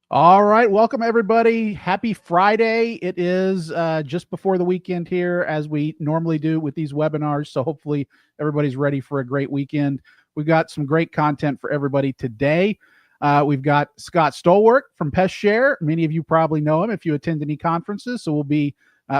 All right, welcome everybody. Happy Friday. It is just before the weekend here, as we normally do with these webinars. So hopefully everybody's ready for a great weekend. We've got some great content for everybody today. We've got Scott Stolwerk from Pest Share. Many of you probably know him if you attend any conferences. So we'll be,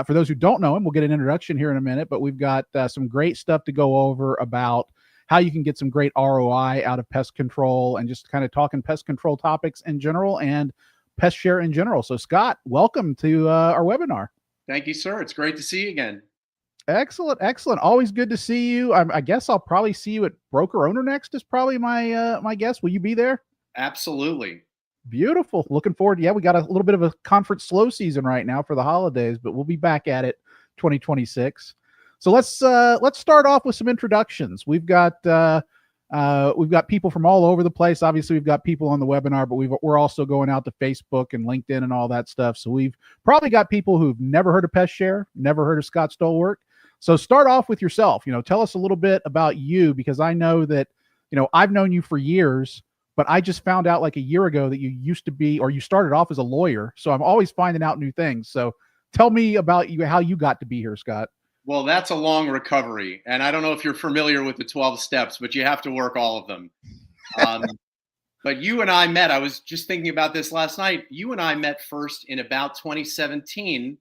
for those who don't know him, we'll get an introduction here in a minute. But we've got some great stuff to go over about how you can get some great ROI out of pest control and just kind of talking pest control topics in general and Pest Share in general. So, Scott, welcome to our webinar. Thank you, sir. It's great to see you again. Excellent, excellent. Always good to see you. I guess I'll probably see you at Broker Owner Next. Is probably my guess. Will you be there? Absolutely. Beautiful. Looking forward. Yeah, we got a little bit of a conference slow season right now for the holidays, but we'll be back at it 2026. So let's start off with some introductions. We've got people from all over the place. Obviously, we've got people on the webinar, but we're also going out to Facebook and LinkedIn and all that stuff. So we've probably got people who've never heard of Pest Share, never heard of Scott Stolwerk. So start off with yourself. Tell us a little bit about you, because I know that I've known you for years, but I just found out like a year ago that you used to be, or you started off as a lawyer. So I'm always finding out new things. So tell me about you, how you got to be here, Scott. Well, that's a long recovery. And I don't know if you're familiar with the 12 steps, but you have to work all of them. But you and I met, I was just thinking about this last night. You and I met first in about 2017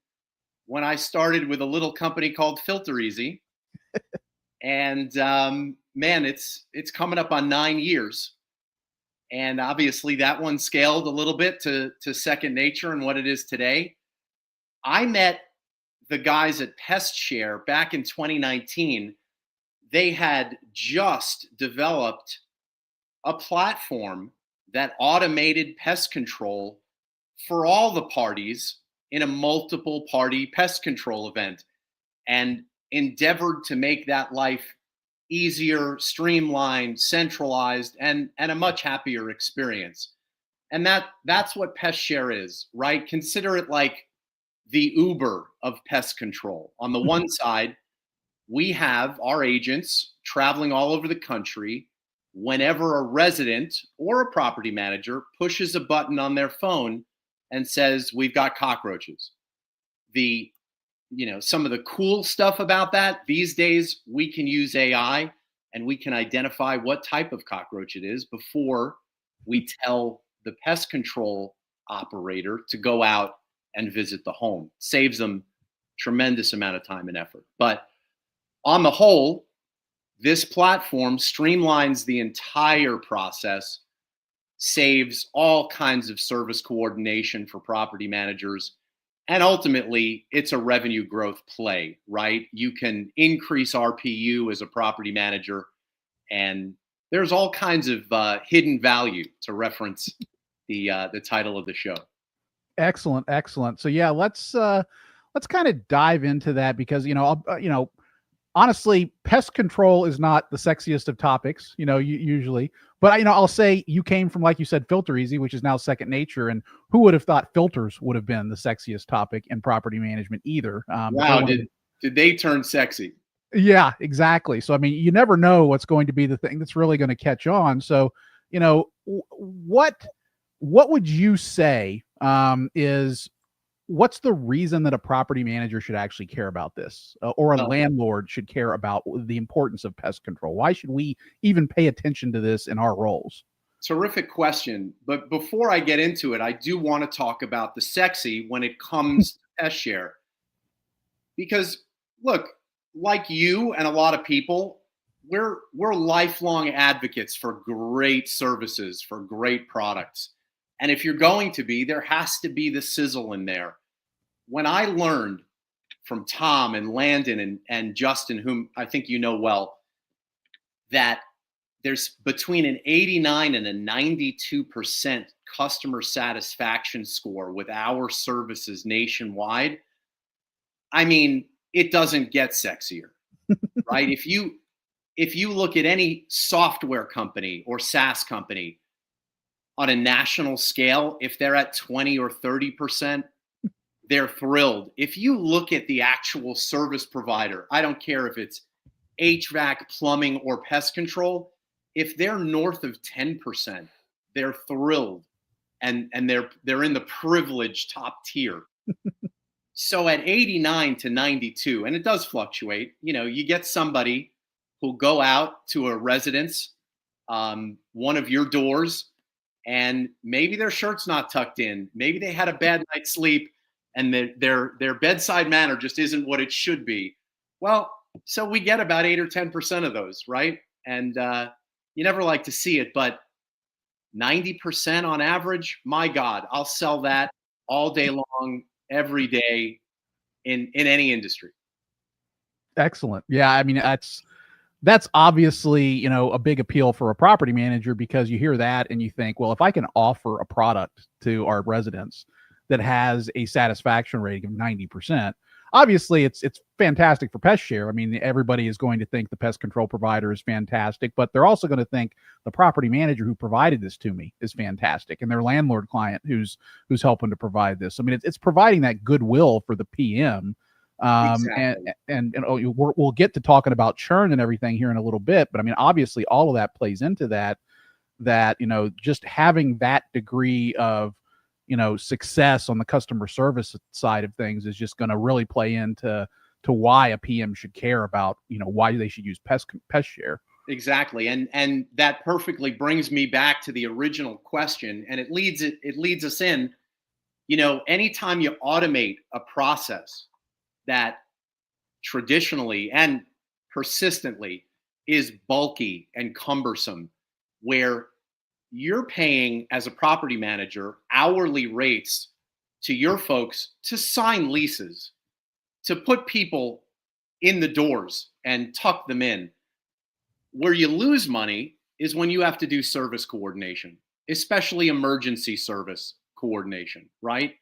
when I started with a little company called Filter Easy. And man, it's coming up on 9 years. And obviously that one scaled a little bit to second nature and what it is today. I met the guys at Pest Share back in 2019. They had just developed a platform that automated pest control for all the parties in a multiple party pest control event, and endeavored to make that life easier, streamlined, centralized, and a much happier experience. And that's what Pest Share is, right? Consider it like the Uber of pest control. On the one side, we have our agents traveling all over the country. Whenever a resident or a property manager pushes a button on their phone and says, "We've got cockroaches." Some of the cool stuff about that, these days we can use AI and we can identify what type of cockroach it is before we tell the pest control operator to go out and visit the home. Saves them tremendous amount of time and effort. But on the whole, this platform streamlines the entire process, saves all kinds of service coordination for property managers, and ultimately it's a revenue growth play, right? You can increase RPU as a property manager, and there's all kinds of hidden value, to reference the title of the show. Excellent, excellent. So yeah, let's kind of dive into that, because honestly, pest control is not the sexiest of topics, usually. But I'll say you came from, like you said, Filter Easy, which is now second nature, and who would have thought filters would have been the sexiest topic in property management either? Wow, did they turn sexy? Yeah, exactly. So I mean, you never know what's going to be the thing that's really going to catch on. So what would you say is what's the reason that a property manager should actually care about this, or a landlord should care about the importance of pest control? Why should we even pay attention to this in our roles? Terrific question. But before I get into it, I do want to talk about the sexy when it comes to Pest Share. Because look, like you and a lot of people, we're lifelong advocates for great services, for great products. And if you're going to be, there has to be the sizzle in there. When I learned from Tom and Landon and Justin, whom I think you know well, that there's between an 89 and a 92% customer satisfaction score with our services nationwide, I mean, it doesn't get sexier, right? If you look at any software company or SaaS company on a national scale, if they're at 20 or 30%, they're thrilled. If you look at the actual service provider, I don't care if it's HVAC, plumbing, or pest control, if they're north of 10%, they're thrilled. and they're in the privileged top tier. So at 89 to 92, and it does fluctuate, you get somebody who'll go out to a residence, one of your doors, and maybe their shirt's not tucked in. Maybe they had a bad night's sleep, and their bedside manner just isn't what it should be. Well, so we get about 8 or 10% of those, right? And you never like to see it, but 90% on average, my God, I'll sell that all day long, every day in any industry. Excellent. Yeah, I mean that's obviously, a big appeal for a property manager, because you hear that and you think, well, if I can offer a product to our residents that has a satisfaction rating of 90%, obviously it's fantastic for Pest Share. I mean, everybody is going to think the pest control provider is fantastic, but they're also going to think the property manager who provided this to me is fantastic, and their landlord client who's helping to provide this. I mean, it's providing that goodwill for the PM. Exactly. And we'll get to talking about churn and everything here in a little bit, but I mean, obviously all of that plays into that, just having that degree of, success on the customer service side of things is just going to really play into why a PM should care about, why they should use Pest Share. Exactly. And that perfectly brings me back to the original question, and it leads us in, anytime you automate a process that traditionally and persistently is bulky and cumbersome, where you're paying as a property manager hourly rates to your folks to sign leases, to put people in the doors and tuck them in. Where you lose money is when you have to do service coordination, especially emergency service coordination, right?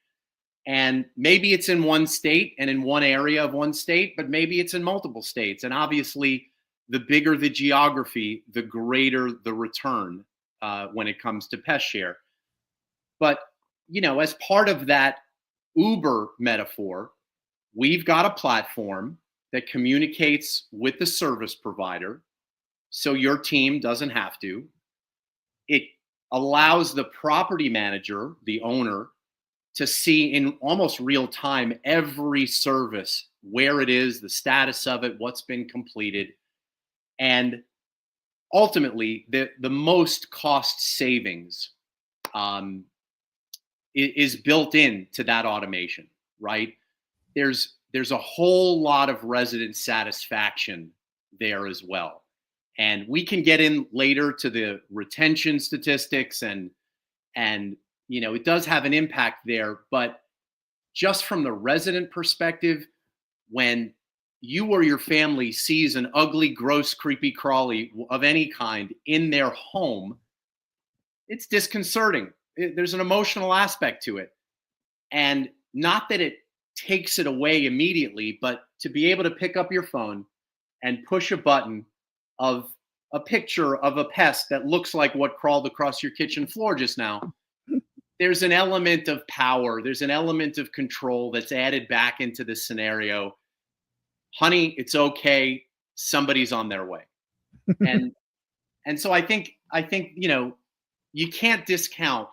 And maybe it's in one state and in one area of one state, but maybe it's in multiple states. And obviously, the bigger the geography, the greater the return when it comes to Pest Share. But, as part of that Uber metaphor, we've got a platform that communicates with the service provider, so your team doesn't have to. It allows the property manager, the owner, to see in almost real time every service, where it is, the status of it, what's been completed. And ultimately, the most cost savings is built into that automation, right? There's a whole lot of resident satisfaction there as well. And we can get in later to the retention statistics, and it does have an impact there. But just from the resident perspective, when you or your family sees an ugly, gross, creepy crawly of any kind in their home, it's disconcerting. There's an emotional aspect to it. And not that it takes it away immediately, but to be able to pick up your phone and push a button of a picture of a pest that looks like what crawled across your kitchen floor just now, there's an element of power, there's an element of control that's added back into this scenario. Honey, it's okay. Somebody's on their way. And so I think, you can't discount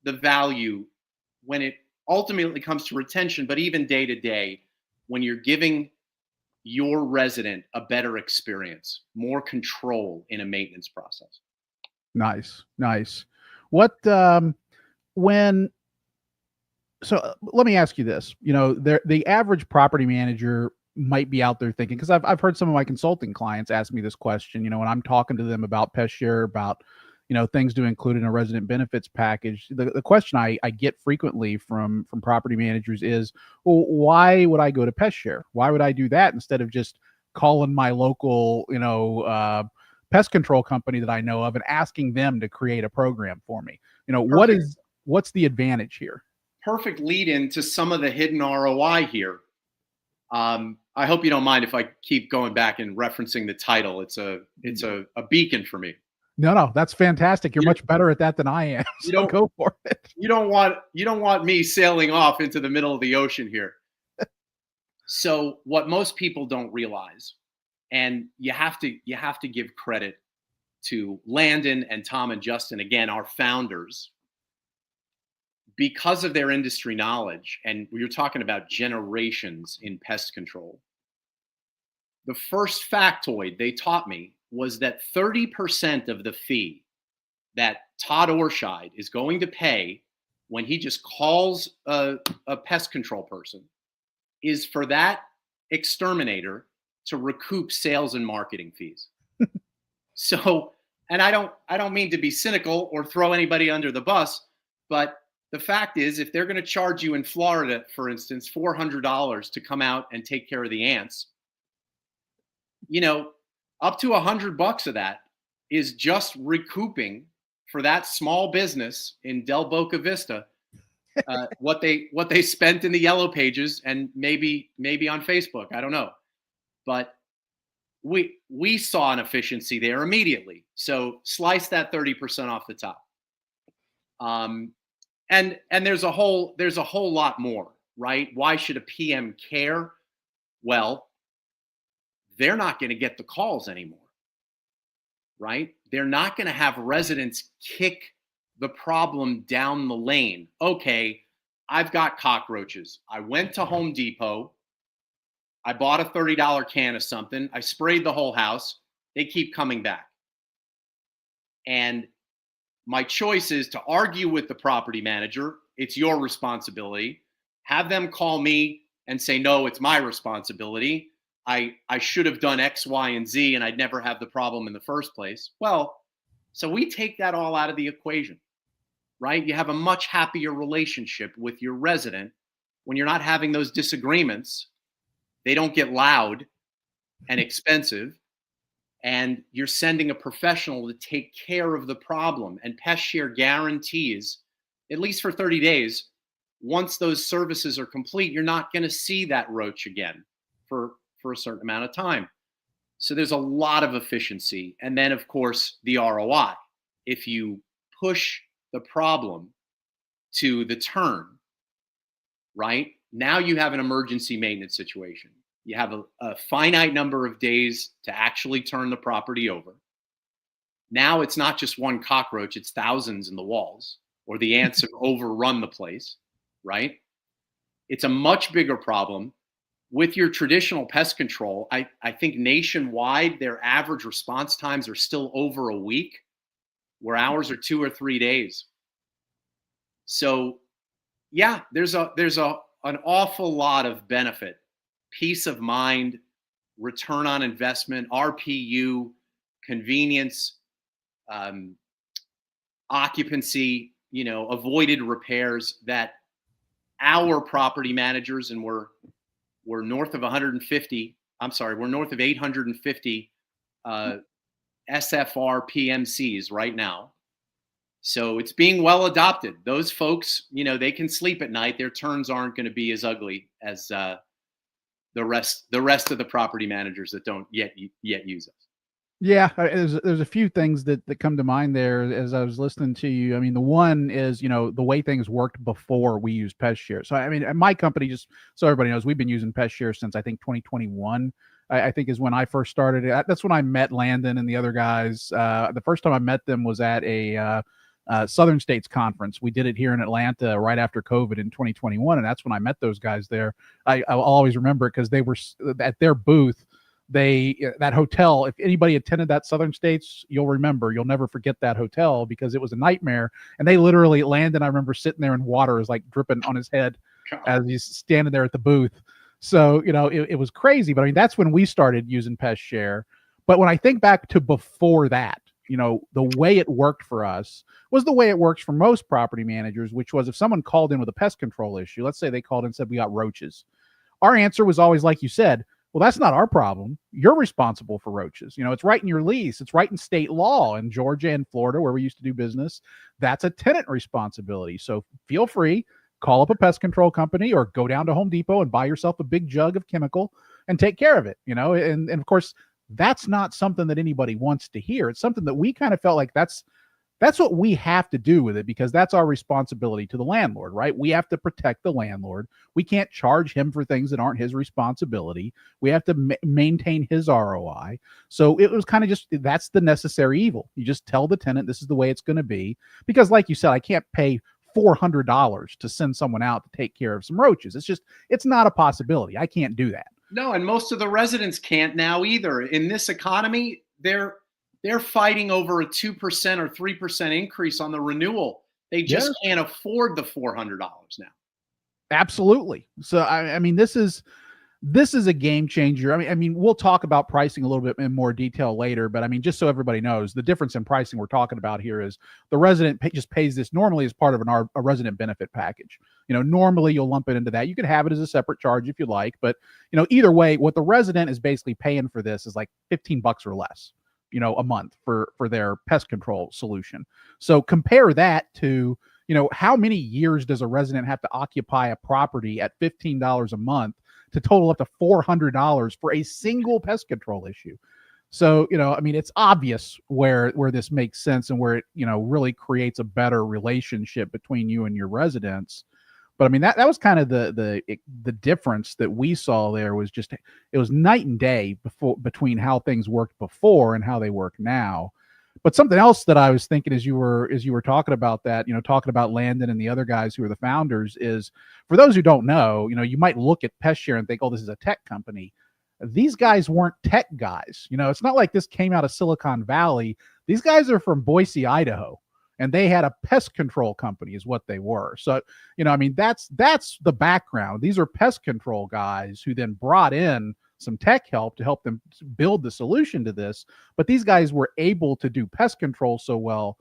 the value when it ultimately comes to retention, but even day to day, when you're giving your resident a better experience, more control in a maintenance process. Nice. What, so let me ask you this, the average property manager might be out there thinking, because I've heard some of my consulting clients ask me this question, when I'm talking to them about Pest Share, about, things to include in a resident benefits package. The question I get frequently from property managers is, well, why would I go to Pest Share? Why would I do that instead of just calling my local, pest control company that I know of and asking them to create a program for me? What's the advantage here? Perfect lead in to some of the hidden ROI here. I hope you don't mind if I keep going back and referencing the title. It's a beacon for me. No, that's fantastic. You're much better at that than I am. So go for it. You don't want me sailing off into the middle of the ocean here. So what most people don't realize, and you have to give credit to Landon and Tom and Justin, again, our founders. because of their industry knowledge, and we were talking about generations in pest control, the first factoid they taught me was that 30% of the fee that Todd Ortscheid is going to pay when he just calls a pest control person is for that exterminator to recoup sales and marketing fees. So, and I don't mean to be cynical or throw anybody under the bus, but the fact is, if they're going to charge you in Florida, for instance, $400 to come out and take care of the ants, up to $100 of that is just recouping for that small business in Del Boca Vista what they spent in the yellow pages and maybe on Facebook. I don't know, but we saw an efficiency there immediately. So slice that 30% off the top. And there's a whole lot more, right? Why should a PM care? Well, they're not going to get the calls anymore, right? They're not going to have residents kick the problem down the lane. Okay, I've got cockroaches. I went to Home Depot. I bought a $30 can of something. I sprayed the whole house. They keep coming back. And my choice is to argue with the property manager. It's your responsibility. Have them call me and say, no, it's my responsibility. I should have done X, Y, and Z, and I'd never have the problem in the first place. Well, so we take that all out of the equation, right? You have a much happier relationship with your resident when you're not having those disagreements. They don't get loud and expensive, and you're sending a professional to take care of the problem. And Pest Share guarantees, at least for 30 days, once those services are complete, you're not going to see that roach again for a certain amount of time. So there's a lot of efficiency. And then, of course, the ROI. If you push the problem to the turn, right? Now you have an emergency maintenance situation. You have a finite number of days to actually turn the property over. Now it's not just one cockroach, it's thousands in the walls, or the ants have overrun the place, right? It's a much bigger problem. With your traditional pest control, I think nationwide, their average response times are still over a week, where ours are 2 or 3 days. So yeah, there's an awful lot of benefit, peace of mind, return on investment, RPU, convenience, occupancy, avoided repairs that our property managers, and we're north of 150. We're north of 850 SFR PMCs right now. So it's being well adopted. Those folks, they can sleep at night. Their turns aren't going to be as ugly as the rest of the property managers that don't yet use us. Yeah, there's a few things that come to mind there as I was listening to you. I mean, the one is, the way things worked before we used Pest Share. So, I mean, at my company, just so everybody knows, we've been using Pest Share since I think 2021. I think is when I first started. That's when I met Landon and the other guys. The first time I met them was at a Southern States conference. We did it here in Atlanta right after COVID in 2021, and that's when I met those guys there. I'll always remember it because they were at their booth. That hotel, if anybody attended that Southern States, you'll never forget that hotel because it was a nightmare. And they literally, Landon, I remember sitting there and water is like dripping on his head as he's standing there at the booth. So, it was crazy. But I mean, that's when we started using Pest Share. But when I think back to before that, the way it worked for us was the way it works for most property managers, which was if someone called in with a pest control issue, let's say they called in and said, we got roaches. Our answer was always, like you said, well, that's not our problem. You're responsible for roaches. It's right in your lease. It's right in state law in Georgia and Florida where we used to do business. That's a tenant responsibility. So feel free, call up a pest control company or go down to Home Depot and buy yourself a big jug of chemical and take care of it. And of course, that's not something that anybody wants to hear. It's something that we kind of felt like that's what we have to do with it because that's our responsibility to the landlord, right? We have to protect the landlord. We can't charge him for things that aren't his responsibility. We have to maintain his ROI. So it was kind of just, that's the necessary evil. You just tell the tenant this is the way it's going to be because like you said, I can't pay $400 to send someone out to take care of some roaches. It's not a possibility. I can't do that. No, and most of the residents can't now either. In this economy, they're fighting over a 2% or 3% increase on the renewal. They just can't afford the $400 now. Absolutely. So I mean, this is a game changer. I mean, we'll talk about pricing a little bit in more detail later, but I mean, just so everybody knows, the difference in pricing we're talking about here is the resident just pays this normally as part of a resident benefit package. Normally you'll lump it into that. You could have it as a separate charge if you like, but either way, what the resident is basically paying for this is like $15 or less, a month for their pest control solution. So compare that to, how many years does a resident have to occupy a property at $15 a month to total up to $400 for a single pest control issue? So, I mean, it's obvious where this makes sense and where it, really creates a better relationship between you and your residents. But I mean, that was kind of the difference that we saw there was just, it was night and day between how things worked before and how they work now. But something else that I was thinking as you were talking about that, talking about Landon and the other guys who are the founders, is for those who don't know, you might look at Pest Share and think, oh, this is a tech company. These guys weren't tech guys. It's not like this came out of Silicon Valley. These guys are from Boise, Idaho, and they had a pest control company is what they were. So, I mean, that's the background. These are pest control guys who then brought in some tech help to help them build the solution to this. But these guys were able to do pest control so well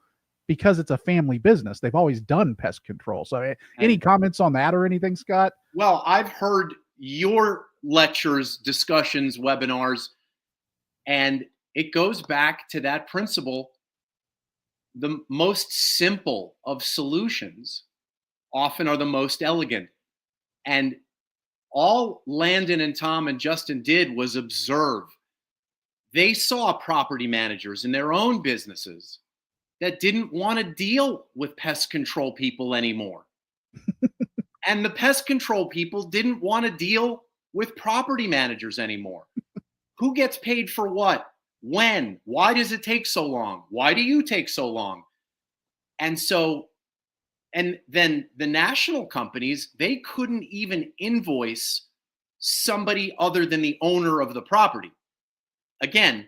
because it's a family business. They've always done pest control. So any comments on that or anything, Scott? Well, I've heard your lectures, discussions, webinars, and it goes back to that principle. The most simple of solutions often are the most elegant. And all Landon and Tom and Justin did was observe. They saw property managers in their own businesses that didn't want to deal with pest control people anymore. And the pest control people didn't want to deal with property managers anymore. Who gets paid for what? When? Why does it take so long? Why do you take so long? And then the national companies, they couldn't even invoice somebody other than the owner of the property. Again,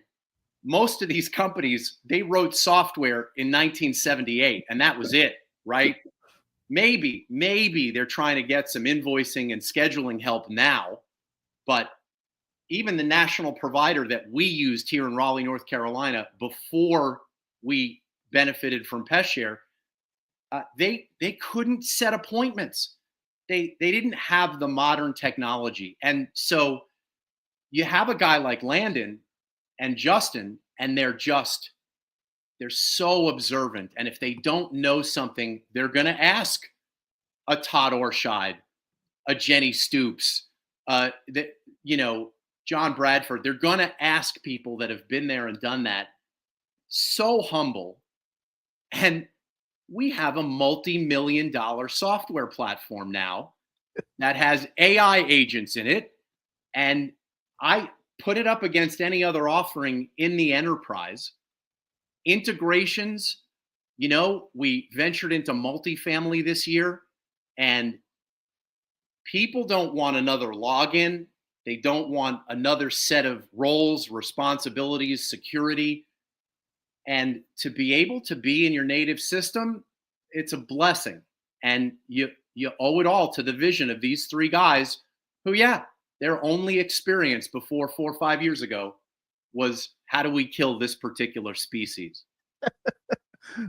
most of these companies, they wrote software in 1978, and that was it, right? Maybe they're trying to get some invoicing and scheduling help now, but even the national provider that we used here in Raleigh, North Carolina, before we benefited from Pest Share, they couldn't set appointments. They didn't have the modern technology. And so you have a guy like Landon and Justin, and they're so observant. And if they don't know something, they're going to ask a Todd Ortscheid, a Jenny Stoops, John Bradford. They're going to ask people that have been there and done that. So humble. And we have a multi-million-dollar software platform now that has AI agents in it. And I put it up against any other offering in the enterprise. Integrations, we ventured into multifamily this year, and people don't want another login. They don't want another set of roles, responsibilities, security. And to be able to be in your native system, it's a blessing. And you owe it all to the vision of these three guys who, their only experience before 4 or 5 years ago was, how do we kill this particular species?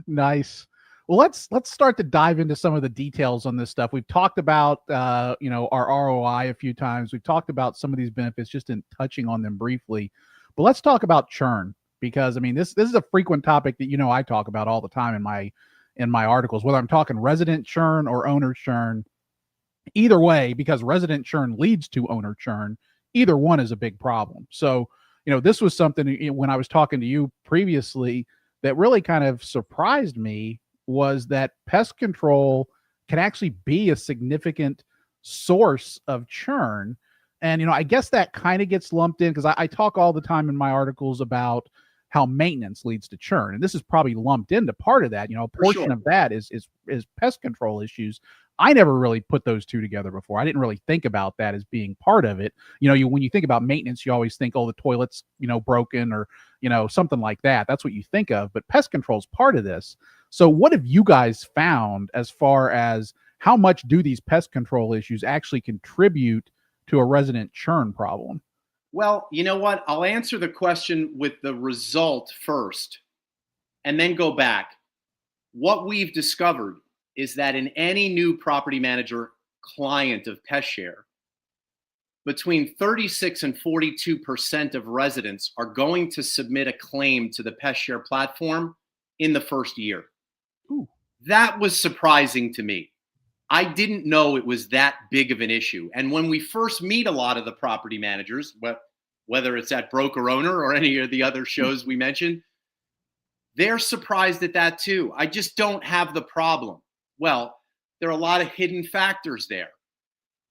Nice. Well, let's start to dive into some of the details on this stuff. We've talked about our ROI a few times. We've talked about some of these benefits just in touching on them briefly. But let's talk about churn, because I mean this is a frequent topic that I talk about all the time in my articles, whether I'm talking resident churn or owner churn. Either way, because resident churn leads to owner churn, either one is a big problem. So, this was something when I was talking to you previously that really kind of surprised me, was that pest control can actually be a significant source of churn. And, I guess that kind of gets lumped in because I talk all the time in my articles about how maintenance leads to churn. And this is probably lumped into part of that. A portion of that is pest control issues. I never really put those two together before. I didn't really think about that as being part of it. When you think about maintenance, you always think, oh, the toilet's, broken or, something like that. That's what you think of. But pest control is part of this. So what have you guys found as far as how much do these pest control issues actually contribute to a resident churn problem? Well, you know what? I'll answer the question with the result first and then go back. What we've discovered is that in any new property manager client of Pest Share, between 36 and 42% of residents are going to submit a claim to the Pest Share platform in the first year. Ooh. That was surprising to me. I didn't know it was that big of an issue. And when we first meet a lot of the property managers, whether it's at Broker Owner or any of the other shows we mentioned, they're surprised at that too. I just don't have the problem. Well, there are a lot of hidden factors there.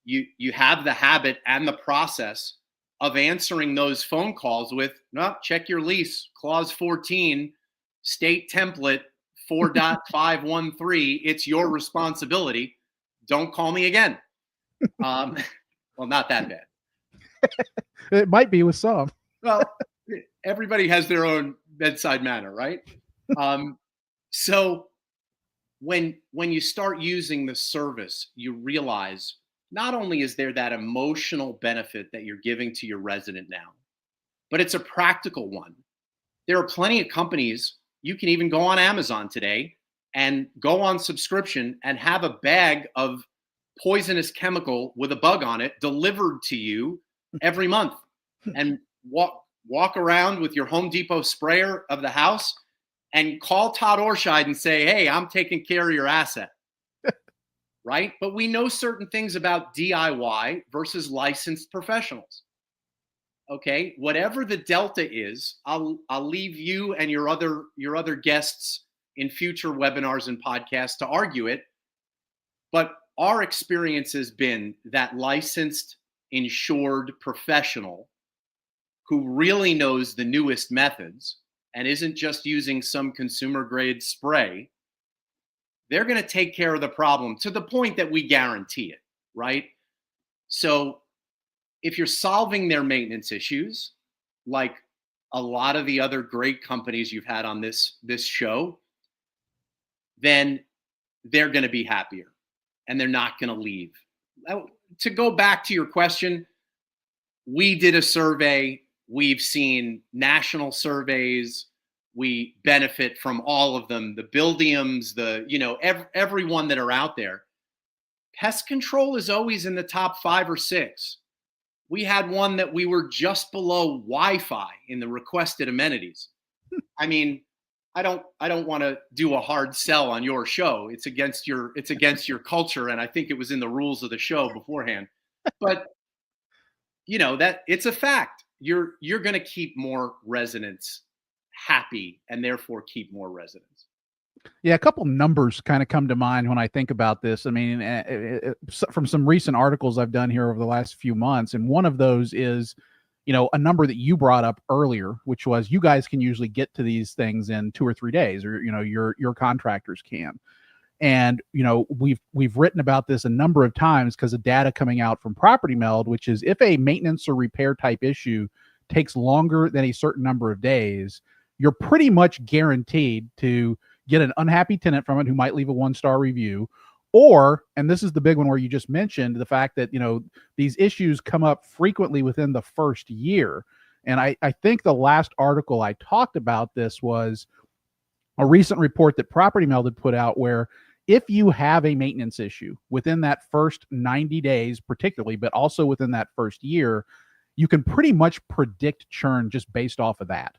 You have the habit and the process of answering those phone calls with, no, check your lease, clause 14, state template 4.513. It's your responsibility. Don't call me again. Well, not that bad. It might be with some. Well, everybody has their own bedside manner, right? So when you start using the service, you realize not only is there that emotional benefit that you're giving to your resident now, but it's a practical one. There are plenty of companies, you can even go on Amazon today and go on subscription and have a bag of poisonous chemical with a bug on it delivered to you every month, and walk around with your Home Depot sprayer of the house and call Todd Ortscheid and say, hey, I'm taking care of your asset. Right? But we know certain things about DIY versus licensed professionals. Okay, whatever the delta is, I'll leave you and your other guests in future webinars and podcasts to argue it. But our experience has been that licensed, insured professional who really knows the newest methods and isn't just using some consumer grade spray, they're going to take care of the problem to the point that we guarantee it, right? So if you're solving their maintenance issues, like a lot of the other great companies you've had on this show, then they're going to be happier and they're not going to leave. To go back to your question, we did a survey. We've seen national surveys. We benefit from all of them, the Buildiums, everyone that are out there. Pest control is always in the top 5 or 6. We had one that we were just below Wi-Fi in the requested amenities. I mean, I don't want to do a hard sell on your show. It's against your culture, and I think it was in the rules of the show beforehand. But that it's a fact. You're going to keep more residents happy and therefore keep more residents. Yeah, a couple numbers kind of come to mind when I think about this. I mean, from some recent articles I've done here over the last few months, and one of those is, a number that you brought up earlier, which was you guys can usually get to these things in 2 or 3 days, or your contractors can. And we've written about this a number of times because of data coming out from Property Meld, which is if a maintenance or repair type issue takes longer than a certain number of days, you're pretty much guaranteed to get an unhappy tenant from it who might leave a 1-star review, or, and this is the big one where you just mentioned the fact that, these issues come up frequently within the first year. And I think the last article I talked about this was a recent report that Property Meld had put out where if you have a maintenance issue within that first 90 days, particularly, but also within that first year, you can pretty much predict churn just based off of that.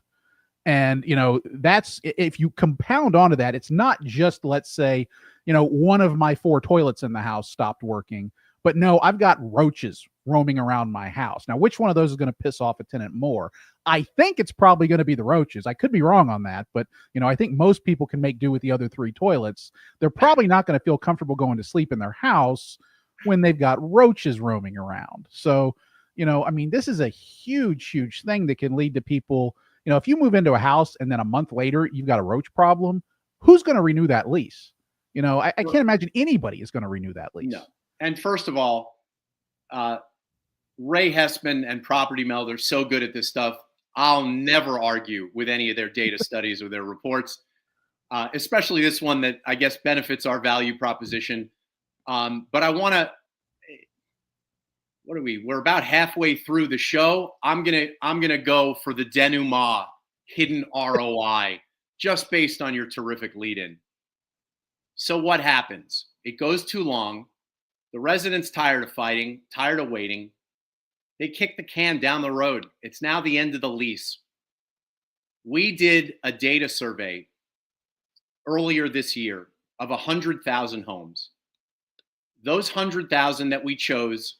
And, that's, if you compound onto that, it's not just, let's say, one of my 4 toilets in the house stopped working, but no, I've got roaches roaming around my house. Now, which one of those is going to piss off a tenant more? I think it's probably going to be the roaches. I could be wrong on that, but, I think most people can make do with the other 3 toilets. They're probably not going to feel comfortable going to sleep in their house when they've got roaches roaming around. So, this is a huge, huge thing that can lead to people if you move into a house and then a month later you've got a roach problem, who's going to renew that lease? I can't imagine anybody is going to renew that lease. No. And first of all, Ray Hessman and Property Meld are so good at this stuff. I'll never argue with any of their data studies or their reports, especially this one that I guess benefits our value proposition. But I want to, we're about halfway through the show. I'm gonna go for the denouement, hidden ROI, just based on your terrific lead-in. So what happens? It goes too long. The resident's tired of fighting, tired of waiting. They kick the can down the road. It's now the end of the lease. We did a data survey earlier this year of 100,000 homes. Those 100,000 that we chose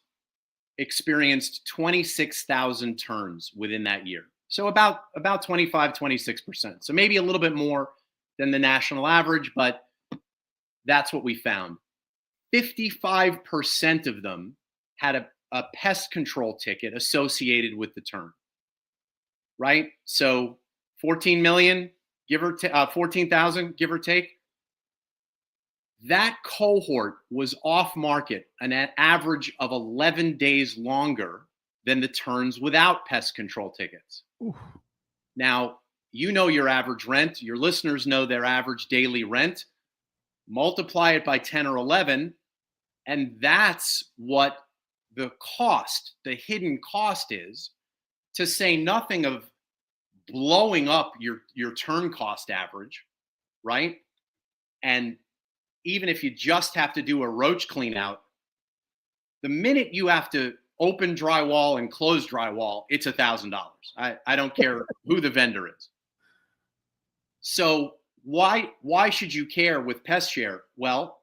experienced 26,000 turns within that year. So about 25, 26%. So maybe a little bit more than the national average, but that's what we found. 55% of them had a pest control ticket associated with the turn, right? So 14 million, 14,000, give or take. That cohort was off market an average of 11 days longer than the turns without pest control tickets. Oof. Now, your average rent, your listeners know their average daily rent, multiply it by 10 or 11, and that's what the cost, the hidden cost is, to say nothing of blowing up your turn cost average, right? And even if you just have to do a roach clean out, the minute you have to open drywall and close drywall, it's $1,000. I don't care who the vendor is. So why should you care with Pest Share? Well,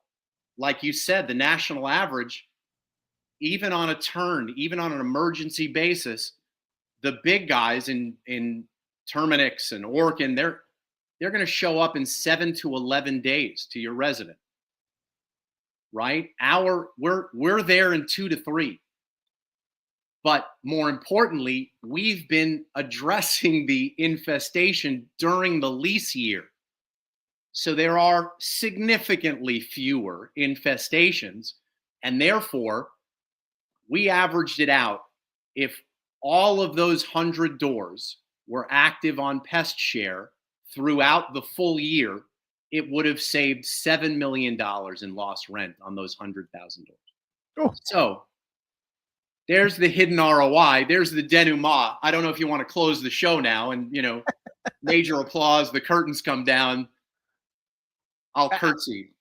like you said, the national average, even on a turn, even on an emergency basis, the big guys in Terminix and Orkin, they're going to show up in 7 to 11 days to your resident, right? We're there in 2 to 3. But more importantly, we've been addressing the infestation during the lease year. So there are significantly fewer infestations, and therefore we averaged it out. If all of those 100 doors were active on Pest Share throughout the full year, it would have saved $7 million in lost rent on those 100,000 doors. Oh. So there's the hidden ROI. There's the denouement. I don't know if you want to close the show now and, major applause, the curtains come down. I'll curtsy.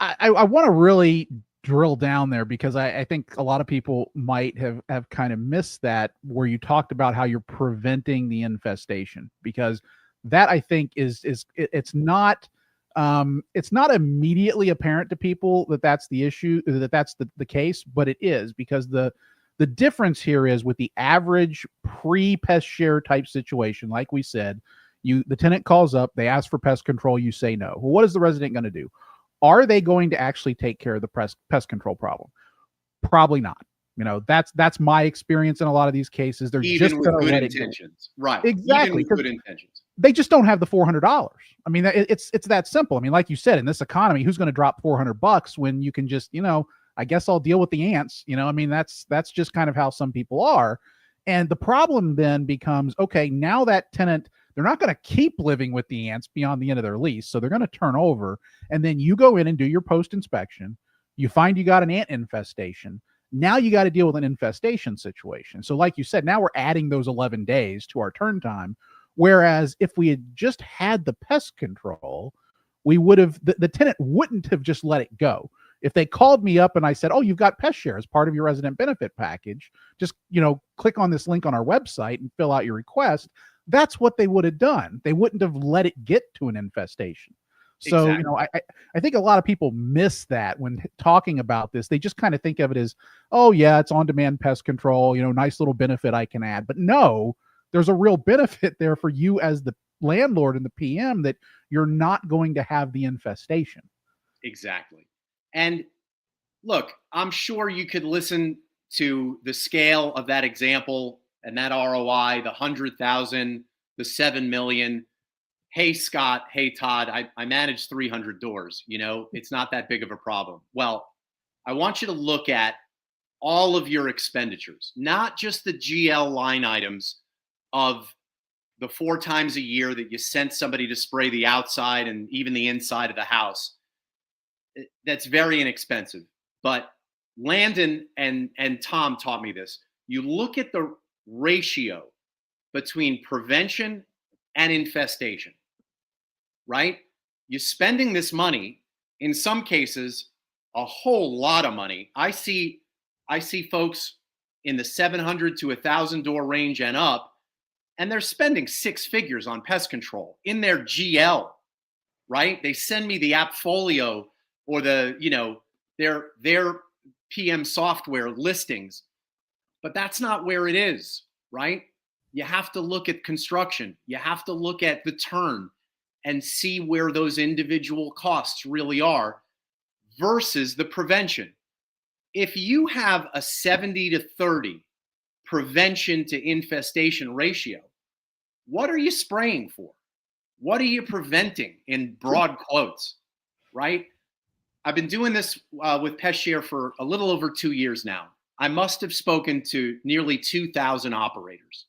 I want to really drill down there because I think a lot of people might have kind of missed that, where you talked about how you're preventing the infestation, because that, I think, it's not immediately apparent to people that that's the issue, that that's the case, but it is, because the difference here is with the average pre-Pest Share type situation, like we said, the tenant calls up, they ask for pest control, you say no. Well, what is the resident going to do? Are they going to actually take care of the pest control problem? Probably not. That's my experience in a lot of these cases. They're even just with good intentions, right? Exactly. Even with good intentions. They just don't have the $400. I mean, it's that simple. I mean, like you said, in this economy, who's going to drop $400 when you can just, I guess I'll deal with the ants. I mean, that's just kind of how some people are. And the problem then becomes, okay, now that tenant, they're not going to keep living with the ants beyond the end of their lease. So they're going to turn over, and then you go in and do your post inspection. You find you got an ant infestation. Now you got to deal with an infestation situation. So like you said, now we're adding those 11 days to our turn time. Whereas if we had just had the pest control, we would have, the tenant wouldn't have just let it go. If they called me up and I said, oh, you've got Pest Share as part of your resident benefit package, just, click on this link on our website and fill out your request. That's what they would have done. They wouldn't have let it get to an infestation. So, exactly. I think a lot of people miss that when talking about this. They just kind of think of it as, oh yeah, it's on-demand pest control, nice little benefit I can add. But no, there's a real benefit there for you as the landlord and the PM, that you're not going to have the infestation. Exactly. And look, I'm sure you could listen to the scale of that example and that ROI, the 100,000, the 7 million. Hey, Scott. Hey, Todd, I manage 300 doors. It's not that big of a problem. Well, I want you to look at all of your expenditures, not just the GL line items of the 4 times a year that you sent somebody to spray the outside and even the inside of the house. That's very inexpensive. But Landon and Tom taught me this. You look at the ratio between prevention and infestation, right? You're spending this money, in some cases, a whole lot of money. I see folks in the 700 to 1,000 door range and up, and they're spending 6 figures on pest control in their GL, right? They send me the Appfolio or their PM software listings, but that's not where it is, right? You have to look at construction. You have to look at the turn and see where those individual costs really are versus the prevention. If you have a 70 to 30 prevention to infestation ratio, what are you spraying for? What are you preventing in broad quotes, right? I've been doing this with Pest Share for a little over 2 years now. I must have spoken to nearly 2,000 operators.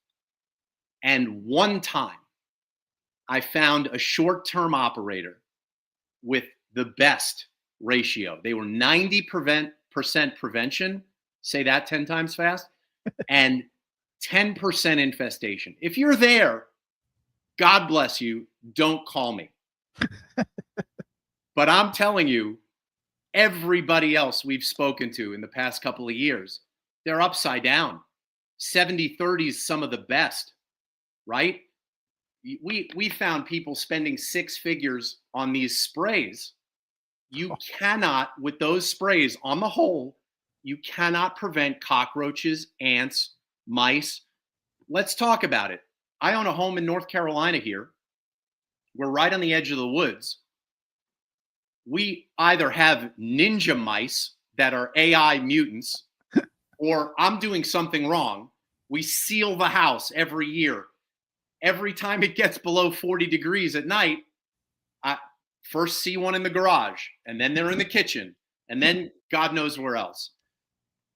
And one time I found a short-term operator with the best ratio. They were 90% prevention, say that 10 times fast, and 10% infestation. If you're there, God bless you, don't call me. But I'm telling you, everybody else we've spoken to in the past couple of years, they're upside down. 70-30 is some of the best, right? We found people spending 6 figures on these sprays. You cannot, with those sprays on the whole, you cannot prevent cockroaches, ants, mice. Let's talk about it. I own a home in North Carolina here. We're right on the edge of the woods. We either have ninja mice that are AI mutants, or I'm doing something wrong. We seal the house every year. Every time it gets below 40 degrees at night, I first see one in the garage, and then they're in the kitchen, and then God knows where else.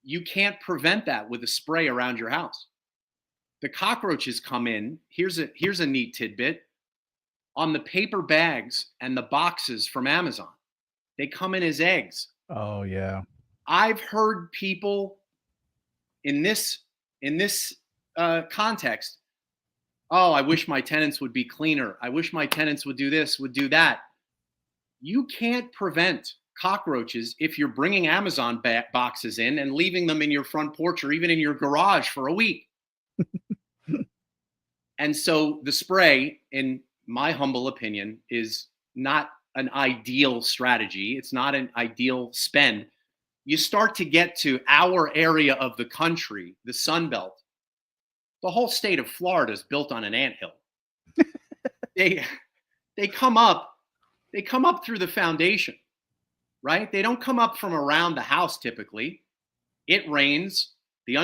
You can't prevent that with a spray around your house. The cockroaches come in. Here's a neat tidbit. On the paper bags and the boxes from Amazon, they come in as eggs. Oh, yeah. I've heard people in this context, oh, I wish my tenants would be cleaner. I wish my tenants would do this, would do that. You can't prevent cockroaches if you're bringing Amazon boxes in and leaving them in your front porch or even in your garage for a week. And so the spray, in my humble opinion, is not an ideal strategy. It's not an ideal spend. You start to get to our area of the country, the Sun Belt. The whole state of Florida is built on an anthill. They come up through the foundation, right? They don't come up from around the house typically. It rains, the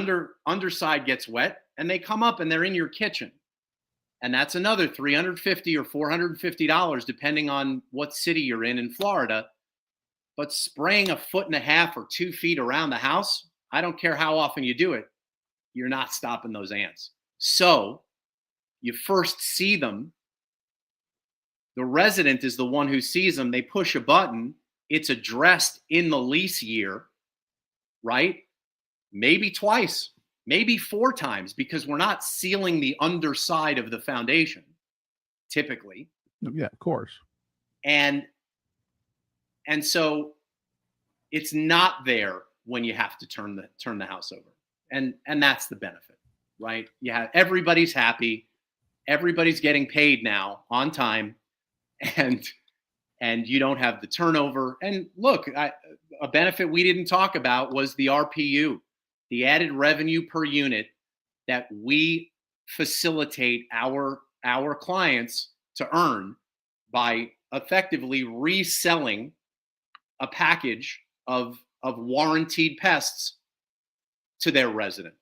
underside gets wet, and they come up and they're in your kitchen. And that's another $350 or $450, depending on what city you're in Florida. But spraying 1.5 feet or 2 feet around the house, I don't care how often you do it, you're not stopping those ants. So you first see them. The resident is the one who sees them. They push a button. It's addressed in the lease year, right? Maybe twice, maybe 4 times, because we're not sealing the underside of the foundation, typically. Yeah, of course. And so it's not there when you have to turn the house over. And that's the benefit, right? Everybody's happy. Everybody's getting paid now on time, and you don't have the turnover. And look, a benefit we didn't talk about was the RPU, the added revenue per unit that we facilitate our clients to earn by effectively reselling a package of warranted pests to their resident.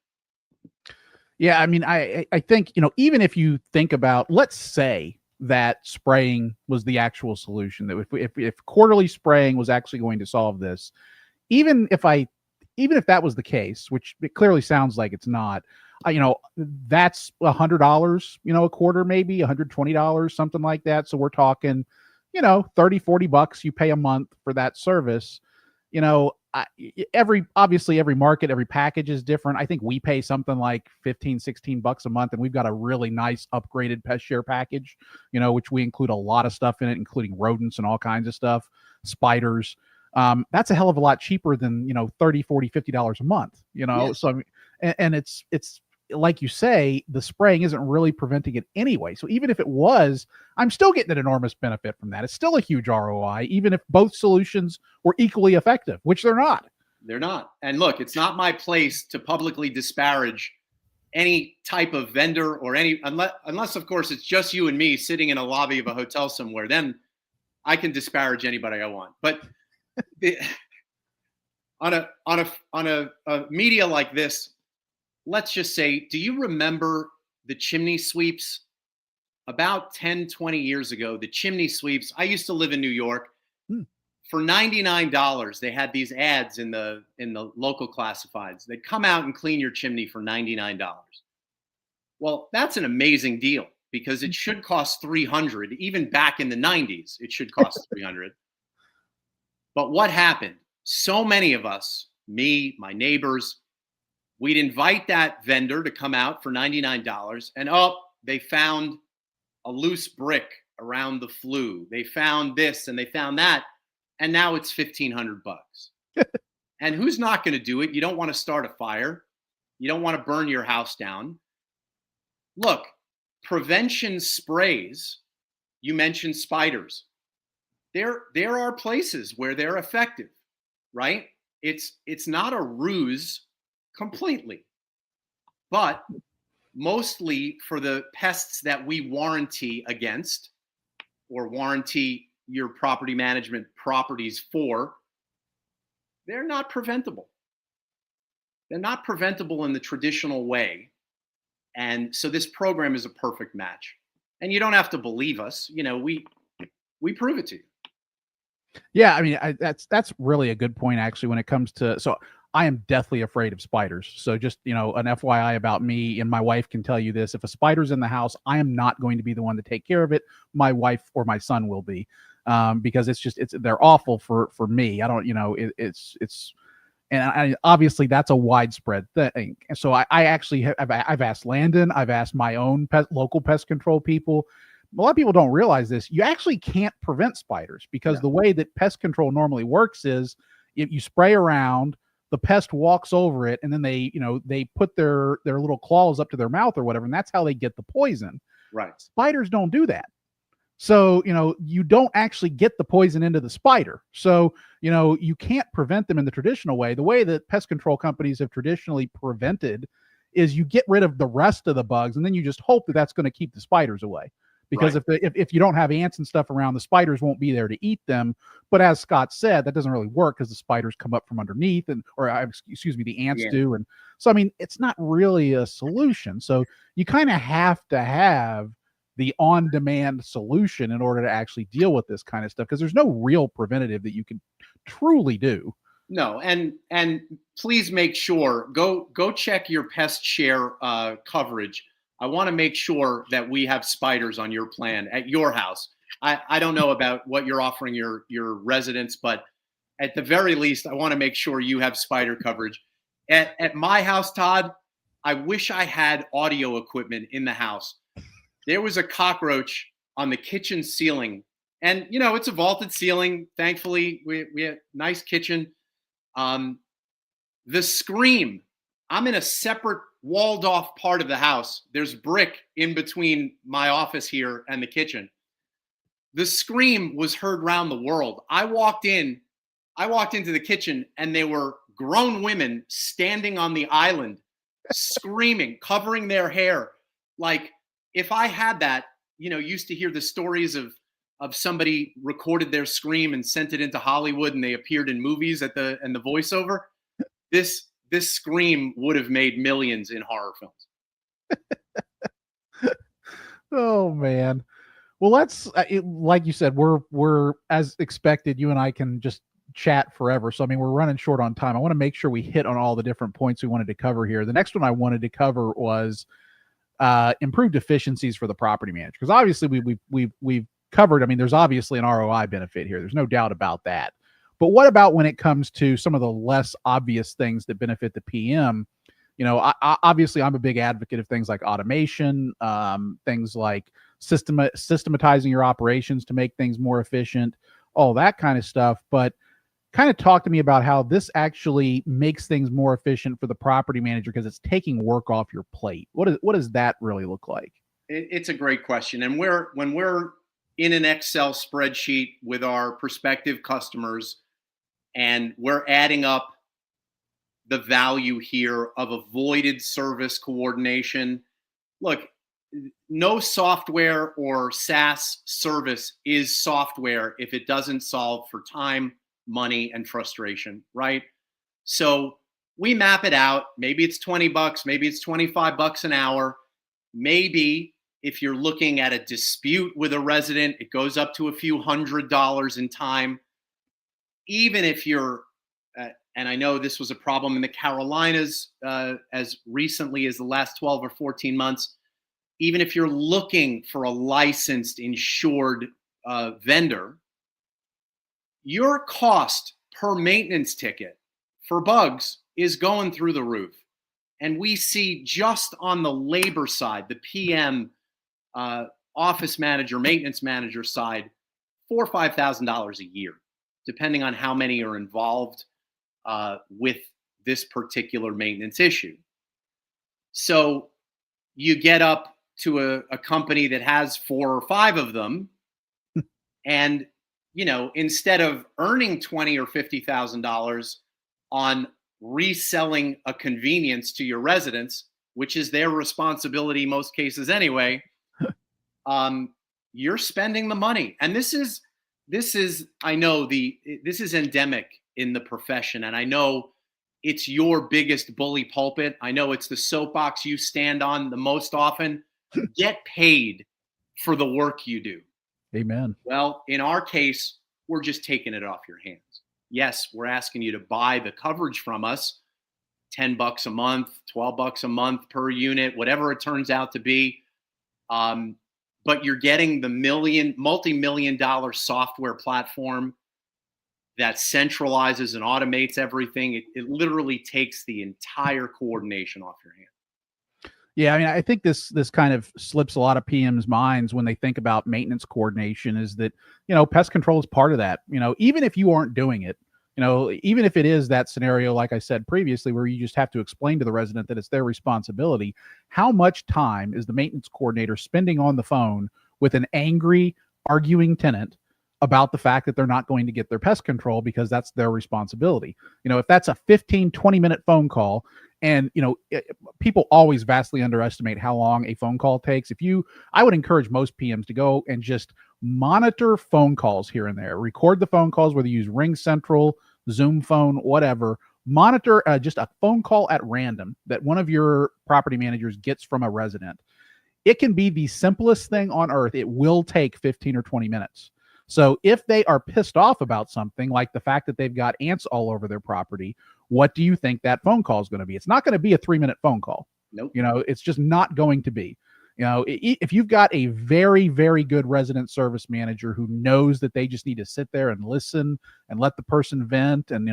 Yeah, I mean, I think, even if you think about, let's say that spraying was the actual solution, that if quarterly spraying was actually going to solve this, even if that was the case, which it clearly sounds like it's not, that's $100, a quarter, maybe $120, something like that. So we're talking, 30-40 bucks you pay a month for that service. Obviously every market, every package is different. I think we pay something like 15-16 bucks a month, and we've got a really nice upgraded Pest Share package, which we include a lot of stuff in it, including rodents and all kinds of stuff, spiders. That's a hell of a lot cheaper than, $30, $40, $50 a month, Yes. So I mean, and it's like you say, the spraying isn't really preventing it anyway. So even if it was, I'm still getting an enormous benefit from that. It's still a huge ROI, even if both solutions were equally effective, which they're not. They're not. And look, it's not my place to publicly disparage any type of vendor or unless of course it's just you and me sitting in a lobby of a hotel somewhere, then I can disparage anybody I want. But on a media like this, let's just say, do you remember the chimney sweeps? About 10, 20 years ago, the chimney sweeps, I used to live in New York. For $99, they had these ads in the local classifieds. They'd come out and clean your chimney for $99. Well, that's an amazing deal because it should cost $300. Even back in the 90s, it should cost $300. But what happened? So many of us, me, my neighbors, we'd invite that vendor to come out for $99, and they found a loose brick around the flue. They found this and they found that, and now it's $1,500 bucks. And who's not going to do it? You don't want to start a fire. You don't want to burn your house down. Look, prevention sprays, you mentioned spiders. There are places where they're effective, right? It's not a ruse completely, but mostly for the pests that we warranty against or warranty your property management properties for, they're not preventable. They're not preventable in the traditional way. And so this program is a perfect match. And you don't have to believe us. We prove it to you. Yeah, I mean, that's really a good point, actually, when it comes to, so I am deathly afraid of spiders. So just, an FYI about me, and my wife can tell you this: if a spider's in the house, I am not going to be the one to take care of it. My wife or my son will be, because they're awful for me. I don't, and obviously that's a widespread thing. And so I actually I've asked Landon, I've asked my own local pest control people. A lot of people don't realize this. You actually can't prevent spiders, because the way that pest control normally works is if you spray around, the pest walks over it, and then they put their little claws up to their mouth or whatever, and that's how they get the poison. Right. Spiders don't do that. So, you don't actually get the poison into the spider. So, you can't prevent them in the traditional way. The way that pest control companies have traditionally prevented is you get rid of the rest of the bugs, and then you just hope that that's going to keep the spiders away. Because if you don't have ants and stuff around, the spiders won't be there to eat them. But as Scott said, that doesn't really work, because the spiders come up from underneath, the ants do. And so, I mean, it's not really a solution. So you kind of have to have the on-demand solution in order to actually deal with this kind of stuff, because there's no real preventative that you can truly do. No, and please make sure, go check your Pest Share coverage. I want to make sure that we have spiders on your plan at your house. I don't know about what you're offering your residents, but at the very least, I want to make sure you have spider coverage. At my house, Todd, I wish I had audio equipment in the house. There was a cockroach on the kitchen ceiling, and it's a vaulted ceiling. Thankfully, we have a nice kitchen. The scream, I'm in a separate walled off part of the house. There's brick in between my office here and the kitchen. The scream was heard around the world. I walked into the kitchen, and there were grown women standing on the island, screaming, covering their hair. Like, if I had that, used to hear the stories of somebody recorded their scream and sent it into Hollywood, and they appeared in movies and the voiceover. This scream would have made millions in horror films. Oh man. Well, let's like you said, we're as expected. You and I can just chat forever. So I mean, we're running short on time. I want to make sure we hit on all the different points we wanted to cover here. The next one I wanted to cover was improved efficiencies for the property manager, because obviously we've covered. I mean, there's obviously an ROI benefit here. There's no doubt about that. But what about when it comes to some of the less obvious things that benefit the PM? Obviously I'm a big advocate of things like automation, things like systematizing your operations to make things more efficient, all that kind of stuff. But kind of talk to me about how this actually makes things more efficient for the property manager, because it's taking work off your plate. What does that really look like? It's a great question. And when we're in an Excel spreadsheet with our prospective customers and we're adding up the value here of avoided service coordination. Look, no software or SaaS service is software if it doesn't solve for time, money, and frustration, right? So we map it out. Maybe it's $20, maybe it's $25 an hour. Maybe if you're looking at a dispute with a resident, it goes up to a few $100s in time. Even if you're and I know this was a problem in the Carolinas as recently as the last 12 or 14 months. Even if you're looking for a licensed, insured vendor, your cost per maintenance ticket for bugs is going through the roof. And we see just on the labor side, the PM, office manager, maintenance manager side, $4,000 or $5,000 a year, depending on how many are involved with this particular maintenance issue. So you get up to a company that has 4 or 5 of them, and instead of earning $20,000 or $50,000 on reselling a convenience to your residents, which is their responsibility most cases anyway, you're spending the money. And this is I know this is endemic in the profession, and I know it's your biggest bully pulpit. I know it's the soapbox you stand on the most often. Get paid for the work you do. Amen. Well, in our case, we're just taking it off your hands. Yes, we're asking you to buy the coverage from us, $10 a month, $12 a month per unit, whatever it turns out to be. But you're getting the multi-million-dollar software platform that centralizes and automates everything. It literally takes the entire coordination off your hands. Yeah, I mean, I think this kind of slips a lot of PM's minds when they think about maintenance coordination, is that, pest control is part of that. Even if you aren't doing it, even if it is that scenario, like I said previously, where you just have to explain to the resident that it's their responsibility, how much time is the maintenance coordinator spending on the phone with an angry, arguing tenant about the fact that they're not going to get their pest control because that's their responsibility? If that's a 15, 20-minute phone call, and people always vastly underestimate how long a phone call takes. I would encourage most PMs to go and just monitor phone calls here and there. Record the phone calls, whether you use Ring Central, Zoom phone, whatever. Monitor just a phone call at random that one of your property managers gets from a resident. It can be the simplest thing on earth. It will take 15 or 20 minutes. So if they are pissed off about something, like the fact that they've got ants all over their property, what do you think that phone call is going to be? It's not going to be a 3-minute phone call. Nope. It's just not going to be. If you've got a very, very good resident service manager who knows that they just need to sit there and listen and let the person vent, and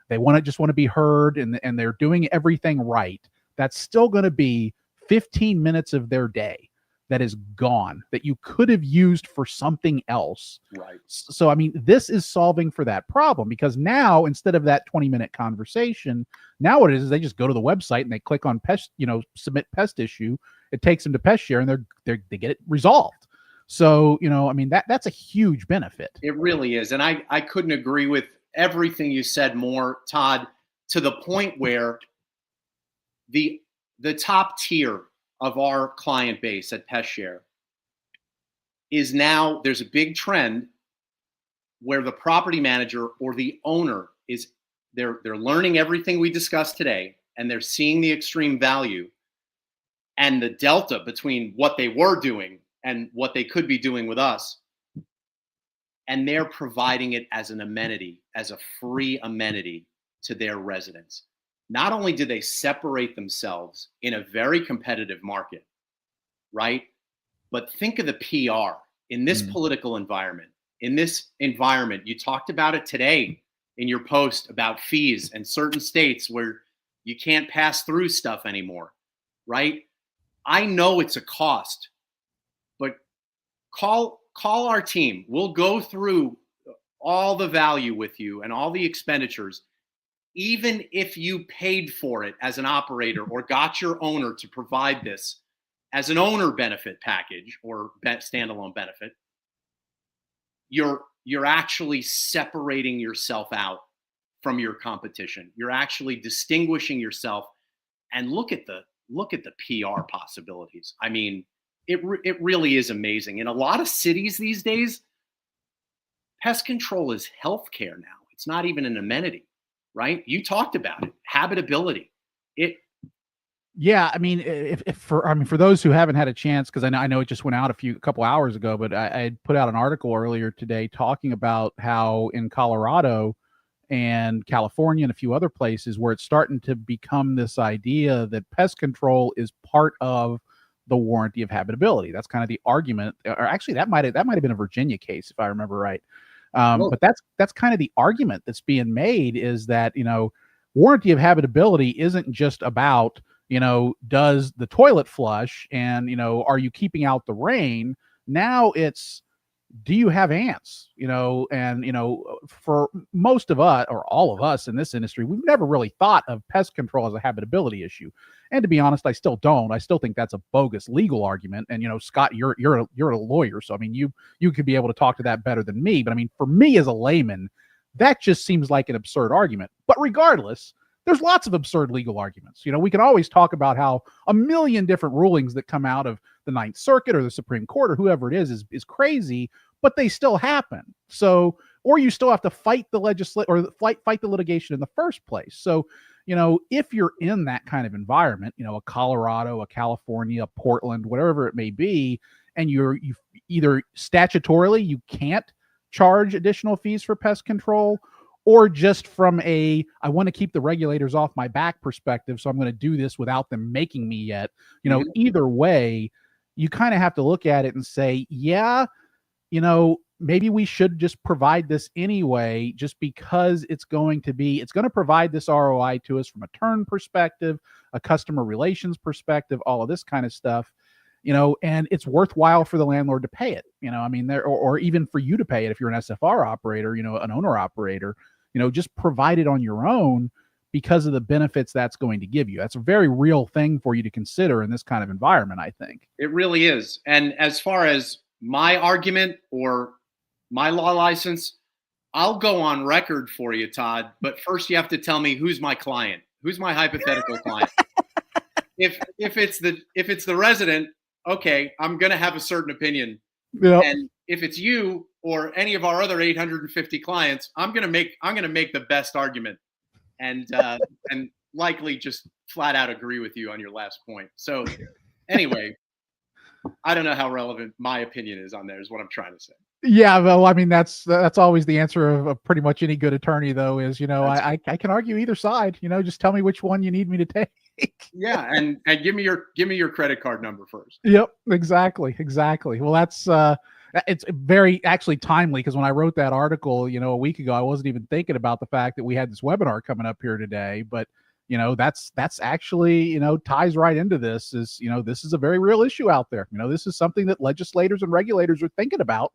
they want to be heard, and they're doing everything right, that's still going to be 15 minutes of their day that is gone, that you could have used for something else. Right. So, I mean, this is solving for that problem, because now, instead of that 20-minute conversation, now what it is they just go to the website and they click on pest, submit pest issue. It takes them to Pest Share, and they get it resolved. So, I mean, that's a huge benefit. It really is. And I couldn't agree with everything you said more, Todd, to the point where the top tier of our client base at Pest Share is now, there's a big trend where the property manager or the owner they're learning everything we discussed today, and they're seeing the extreme value. and the delta between what they were doing and what they could be doing with us. And they're providing it as an amenity, as a free amenity to their residents. Not only do they separate themselves in a very competitive market, right? But think of the PR in this political environment. In this environment, you talked about it today in your post about fees and certain states where you can't pass through stuff anymore, right? I know it's a cost, but call our team. We'll go through all the value with you and all the expenditures, even if you paid for it as an operator or got your owner to provide this as an owner benefit package or standalone benefit. You're actually separating yourself out from your competition. You're actually distinguishing yourself, and look at the PR possibilities. I mean, it really is amazing. In a lot of cities these days, pest control is healthcare now. It's not even an amenity, right? You talked about it, habitability. Yeah, I mean, for those who haven't had a chance, because I know it just went out a couple hours ago, but I put out an article earlier today talking about how in Colorado and California and a few other places where it's starting to become this idea that pest control is part of the warranty of habitability. That's kind of the argument, or actually that might have been a Virginia case if I remember right. But that's kind of the argument that's being made, is that, warranty of habitability isn't just about, does the toilet flush and, are you keeping out the rain? Now it's, do you have ants? For most of us, or all of us in this industry, we've never really thought of pest control as a habitability issue. And to be honest, I still don't. I still think that's a bogus legal argument. And Scott, you're a lawyer, so I mean, you could be able to talk to that better than me. But I mean, for me as a layman, that just seems like an absurd argument. But regardless, there's lots of absurd legal arguments. We can always talk about how a million different rulings that come out of the Ninth Circuit or the Supreme Court or whoever it is crazy, but they still happen. So, or you still have to fight the fight the litigation in the first place. So, if you're in that kind of environment, a Colorado, a California, a Portland, whatever it may be, and you either statutorily you can't charge additional fees for pest control, or just from I want to keep the regulators off my back perspective, so I'm going to do this without them making me yet. Either way, you kind of have to look at it and say, yeah, maybe we should just provide this anyway, just because it's going to provide this ROI to us from a turn perspective, a customer relations perspective, all of this kind of stuff, and it's worthwhile for the landlord to pay it, or even for you to pay it if you're an SFR operator, an owner operator, just provide it on your own because of the benefits that's going to give you. That's a very real thing for you to consider in this kind of environment, I think. It really is. And as far as my argument or my law license, I'll go on record for you, Todd. But first, you have to tell me who's my client, who's my hypothetical client. If it's the resident, okay, I'm going to have a certain opinion. Yep. And if it's you or any of our other 850 clients, I'm going to make the best argument, and likely just flat out agree with you on your last point. So anyway, I don't know how relevant my opinion is on there, is what I'm trying to say. Yeah, well, I mean, that's always the answer of pretty much any good attorney, though, is, I can argue either side, just tell me which one you need me to take. Yeah. And give me your credit card number first. Yep, exactly. Well, that's, it's very actually timely, because when I wrote that article, a week ago, I wasn't even thinking about the fact that we had this webinar coming up here today, but that's actually, ties right into this. Is, this is a very real issue out there. This is something that legislators and regulators are thinking about.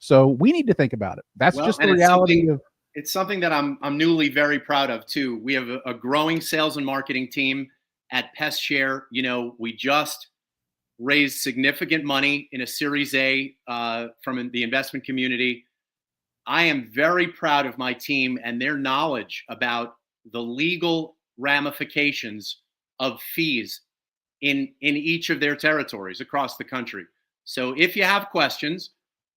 So we need to think about it. That's just the reality of. It's something that I'm newly very proud of too. We have a growing sales and marketing team at Pest Share. We just raised significant money in a Series A from the investment community. I am very proud of my team and their knowledge about the legal ramifications of fees in each of their territories across the country. So if you have questions,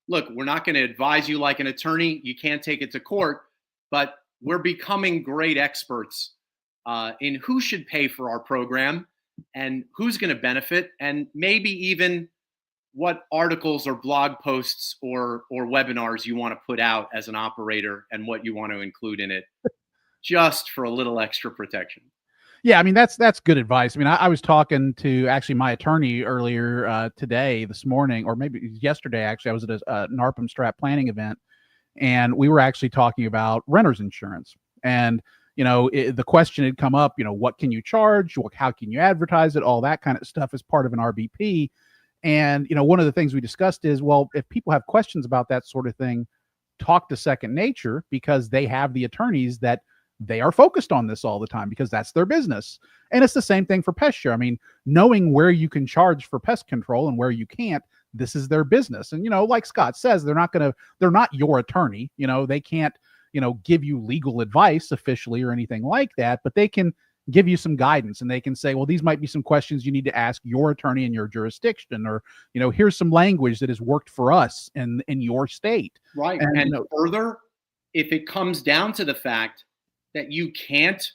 look, we're not going to advise you like an attorney. You can't take it to court, but we're becoming great experts in who should pay for our program and who's going to benefit, and maybe even what articles or blog posts or webinars you want to put out as an operator and what you want to include in it, just for a little extra protection. Yeah, I mean, that's good advice. I mean, I was talking to actually my attorney earlier this morning, or maybe yesterday. Actually, I was at a NARPM Strat planning event, and we were actually talking about renter's insurance. And the question had come up, what can you charge? How can you advertise it? All that kind of stuff is part of an RBP. And one of the things we discussed is, well, if people have questions about that sort of thing, talk to Second Nature, because they have the attorneys that they are focused on this all the time, because that's their business. And it's the same thing for Pest Share. I mean, knowing where you can charge for pest control and where you can't, this is their business. And, like Scott says, they're not your attorney. They can't, give you legal advice officially or anything like that, but they can give you some guidance, and they can say, well, these might be some questions you need to ask your attorney in your jurisdiction, or, here's some language that has worked for us in your state. Right. And further, if it comes down to the fact that you can't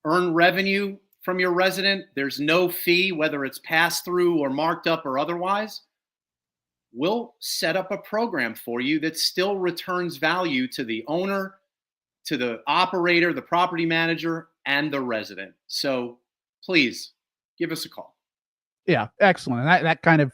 earn revenue from your resident, there's no fee, whether it's passed through or marked up or otherwise, we'll set up a program for you that still returns value to the owner, to the operator, the property manager, and the resident. So please give us a call. Yeah, excellent. And that kind of,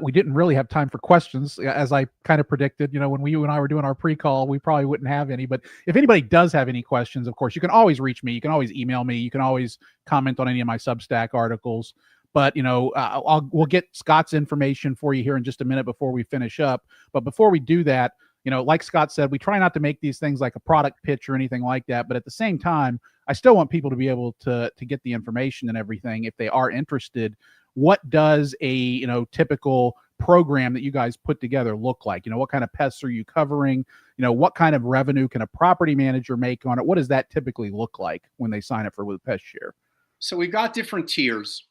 we didn't really have time for questions, as I kind of predicted. When you and I were doing our pre-call, we probably wouldn't have any. But if anybody does have any questions, of course, you can always reach me. You can always email me. You can always comment on any of my Substack articles. But, we'll get Scott's information for you here in just a minute before we finish up. But before we do that, like Scott said, we try not to make these things like a product pitch or anything like that. But at the same time, I still want people to be able to get the information and everything if they are interested. What does a typical program that you guys put together look like? What kind of pests are you covering? What kind of revenue can a property manager make on it? What does that typically look like when they sign up with Pest Share? So we've got different tiers,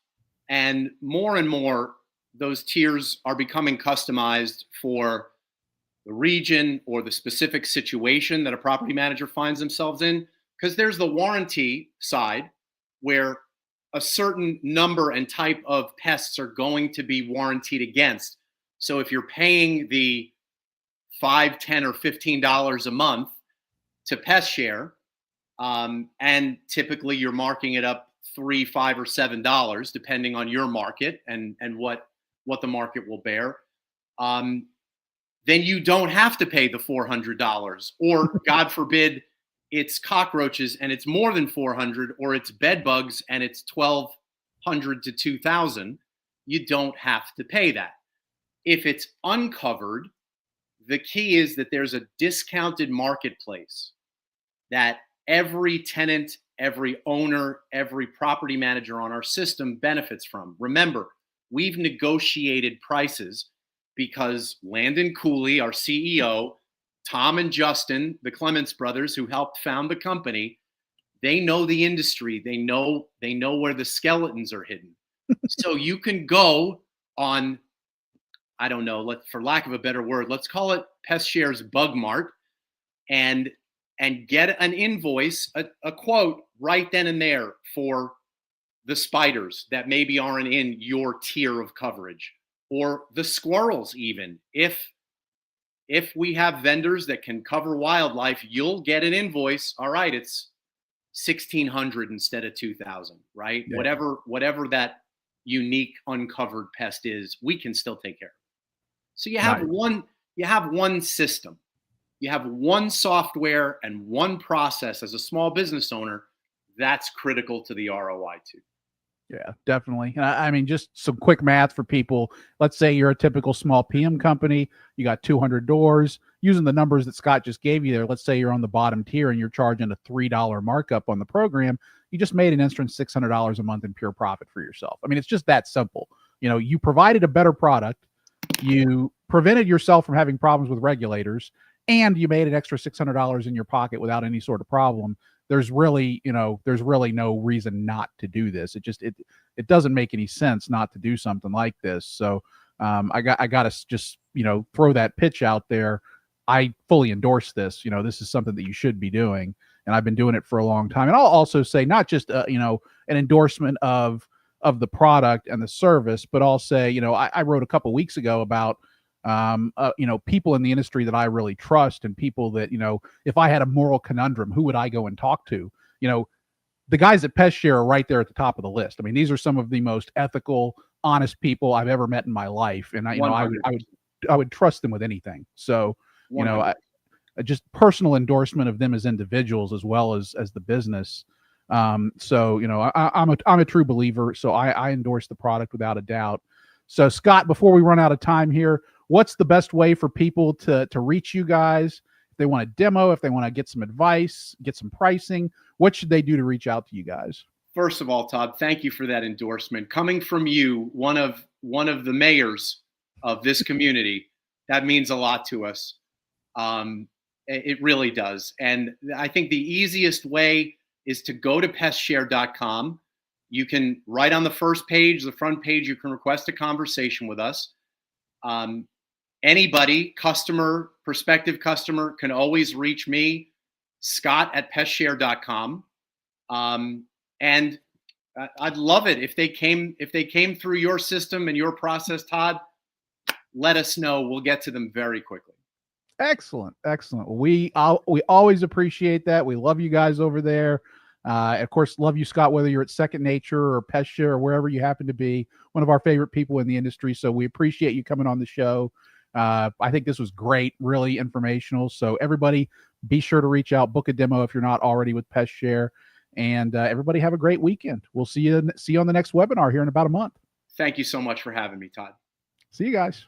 and more those tiers are becoming customized for the region or the specific situation that a property manager finds themselves in. Because there's the warranty side, where a certain number and type of pests are going to be warranted against. So if you're paying the $5, $10, or $15 a month to Pest Share, and typically you're marking it up $3, $5, or $7, depending on your market and what the market will bear, then you don't have to pay the $400, or God forbid, it's cockroaches and it's more than 400, or it's bed bugs and it's 1,200 to 2,000. You don't have to pay that. If it's uncovered, the key is that there's a discounted marketplace that every tenant, every owner, every property manager on our system benefits from. Remember, we've negotiated prices because Landon Cooley, our CEO, Tom and Justin, the Clements brothers who helped found the company, they know the industry. They know where the skeletons are hidden. So you can go on, I don't know, for lack of a better word, let's call it Pest Share's Bug Mart, and get an invoice, a quote right then and there for the spiders that maybe aren't in your tier of coverage, or the squirrels even. If we have vendors that can cover wildlife, you'll get an invoice. All right, it's $1,600 instead of $2,000, right? Yeah. Whatever that unique uncovered pest is, we can still take care of. So you have one system. You have one software and one process as a small business owner. That's critical to the ROI too. Yeah, definitely. And I mean, just some quick math for people. Let's say you're a typical small PM company. You got 200 doors. Using the numbers that Scott just gave you there, let's say you're on the bottom tier and you're charging a $3 markup on the program. You just made an extra $600 a month in pure profit for yourself. I mean, it's just that simple. You provided a better product. You prevented yourself from having problems with regulators, and you made an extra $600 in your pocket without any sort of problem. There's really no reason not to do this. It doesn't make any sense not to do something like this. So I got to just, throw that pitch out there. I fully endorse this. This is something that you should be doing. And I've been doing it for a long time. And I'll also say, not just, an endorsement of, of the product and the service, but I'll say, I wrote a couple weeks ago about people in the industry that I really trust, and people that, if I had a moral conundrum, who would I go and talk to? The guys at Pest Share are right there at the top of the list. I mean, these are some of the most ethical, honest people I've ever met in my life, and I would trust them with anything. So, just personal endorsement of them as individuals as well as the business. I'm a true believer, so I endorse the product without a doubt. So, Scott, before we run out of time here, what's the best way for people to reach you guys? If they want a demo, if they want to get some advice, get some pricing, what should they do to reach out to you guys? First of all, Todd, thank you for that endorsement. Coming from you, one of the mayors of this community, that means a lot to us. It really does. And I think the easiest way is to go to pestshare.com. You can, right on the first page, the front page, you can request a conversation with us. Anybody, customer, prospective customer, can always reach me, Scott at pestshare.com. And I'd love it if they came through your system and your process, Todd. Let us know. We'll get to them very quickly. Excellent. We always appreciate that. We love you guys over there. Of course, love you, Scott, whether you're at Second Nature or Pest Share or wherever you happen to be. One of our favorite people in the industry. So we appreciate you coming on the show. I think this was great, really informational. So everybody, be sure to reach out, book a demo if you're not already with Pest Share. And everybody have a great weekend. We'll see you on the next webinar here in about a month. Thank you so much for having me, Todd. See you guys.